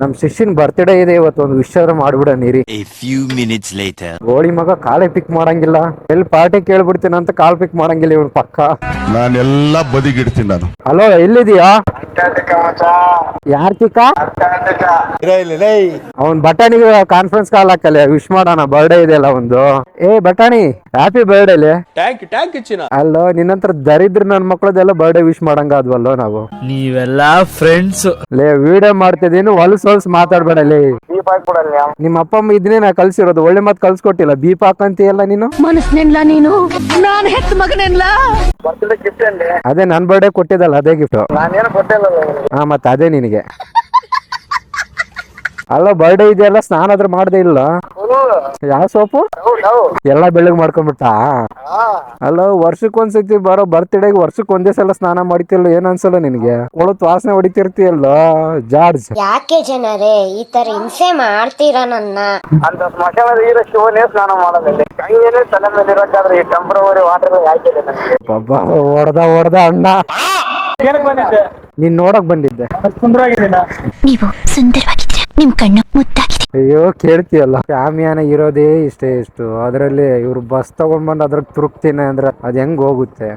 ನಮ್ ಶಿಷ್ಯನ್ ಬರ್ತ್ಡೇ ಇದೆ ಇವತ್ತು, ಒಂದು ವಿಶ್ ಮಾಡ್ಬಿಡ ನೀರಿ. A few minutes later. ಗೋಳಿ ಮಗ ಕಾಲೇ ಪಿಕ್ ಮಾಡಂಗಿಲ್ಲ, ಎಲ್ಲಿ ಪಾರ್ಟಿ ಕೇಳ್ಬಿಡ್ತೀನಿ ಅಂತ ಕಾಲ್ ಪಿಕ್ ಮಾಡಂಗಿಲ್ಲ ಇವನ್ ಪಕ್ಕ. ನಾನೆಲ್ಲ ಬದಿಗಿಡ್ತೀನಿ ನಾನು. ಹಲೋ, ಎಲ್ಲಿದೀಯಾ? ಯಾರ್ ಚಿಕ್ಕ? ಅವನ್ ಬಟಾಣಿಗೆ ಕಾನ್ಫರೆನ್ಸ್ ಕಾಲ್ ಹಾಕಲ್ಲ, ವಿಶ್ ಮಾಡೋಣ, ಬರ್ಡೇ ಇದೆಯಲ್ಲ ಒಂದು. ಏ ಬಟಾಣಿ, ಹ್ಯಾಪಿ ಬರ್ಡೇ. ಅಲ್ಲೋ ನಿನ್ನಂತರ ದರಿದ್ರ ನನ್ ಮಕ್ಳದೆಲ್ಲ ಬರ್ಡೇ ವಿಶ್ ಮಾಡಂಗ ಅದ್ವಲ್ಲೋ ನಾವು. ನೀವೆಲ್ಲಾ ಫ್ರೆಂಡ್ಸ್. ಲೇ ವಿಡಿಯೋ ಮಾಡ್ತಿದ್ದೀನಿ, ಹೊಲ್ಸ್ ಮಾತಾಡ್ಬೇಡ. ನಿಮ್ಮ ಅಪ್ಪ ಅಮ್ಮ ಇದನ್ನೇ ನಾ ಕಲ್ಸಿರೋದು, ಒಳ್ಳೆ ಮಾತು ಕಲ್ಸ್ಕೊಟ್ಟಿಲ್ಲ. ಬೀಪ್ ಹಾಕಂತೀಯಲ್ಲ ನೀನು. ಮನಸ್ನೆನ್ಲ ನೀನು, ನಾನು ಹೆತ್ತ ಮಗನೆನ್ಲ. ಅದೇ ನನ್ ಬರ್ಡೇ ಕೊಟ್ಟಿದ್ದಲ್ಲ, ಅದೇ ಗಿಫ್ಟ್. ಹಾ ಮತ್ತೆ ಅದೇ ನಿನಗೆ. ಅಲ್ಲ ಬರ್ಡೇ ಇದೆಯಲ್ಲ, ಸ್ನಾನ ಆದ್ರೂ ಮಾಡ್ದೆ ಇಲ್ಲ. ಯಾವ ಸೋಪು? ಎಲ್ಲ ಬೆಳ್ಳಗ್ ಮಾಡ್ಕೊಂಡ್ಬಿಟ್ಟ. ಅಲ್ಲ ವರ್ಷಕ್ಕೊಂದ್ಸತಿ ಬರೋ ಬರ್ತ್ಡೇಗೆ ವರ್ಷಕ್ಕೆ ಒಂದೇ ಸಲ ಸ್ನಾನ ಮಾಡ್ತಿಲ್ಲ, ಏನ್ ಅನ್ಸಲ್ಲ ನಿನಗೆ? ಕೊಳತ್ ವಾಸನೆ ಹೊಡಿತಿರ್ತೀಯಲ್ಲ ಜಾರ್ಜ್. ಯಾಕೆ ಜನರೇ ಈ ತರ ಹಿಂಸೆ ಮಾಡ್ತೀರಾ ನನ್ನ? ಅಂತ ಸ್ಮಶಾನದ ಹೀರೋ ಶಿವನೇ ಸ್ನಾನ ಮಾಡೋದಿಲ್ಲ, ಗಂಗೆನೇ ತಲೆ ಮೇಲೆ ಇರಕ್ಕಾದ್ರೆ ಈ ಟೆಂಪ್ರವರಿ ವಾಟರ್ ಯಾಕಿದೆ ನನಗೆ? ಹೊಡೆದ ಅಣ್ಣ. ನೀನ್ ನೋಡಕ್ ಬಂದಿದ್ದೆ. ನೀವು ಸುಂದರವಾಗಿದ್ದೀರಾ, ನಿಮ್ ಕಣ್ಣು ಮುದ್ದಾಗಿದೆ. ಅಯ್ಯೋ ಕೇಳ್ತೀಯಲ್ಲ, ಶಾಮಿಯಾನ ಇರೋದೇ ಇಷ್ಟು, ಅದ್ರಲ್ಲಿ ಇವ್ರು ಬಸ್ ತಗೊಂಡ್ಬಂದು ಅದ್ರಾಗ ತುರುಕ್ತೀನಿ ಅಂದ್ರೆ ಅದ್ ಹೆಂಗ್ ಹೋಗುತ್ತೆ?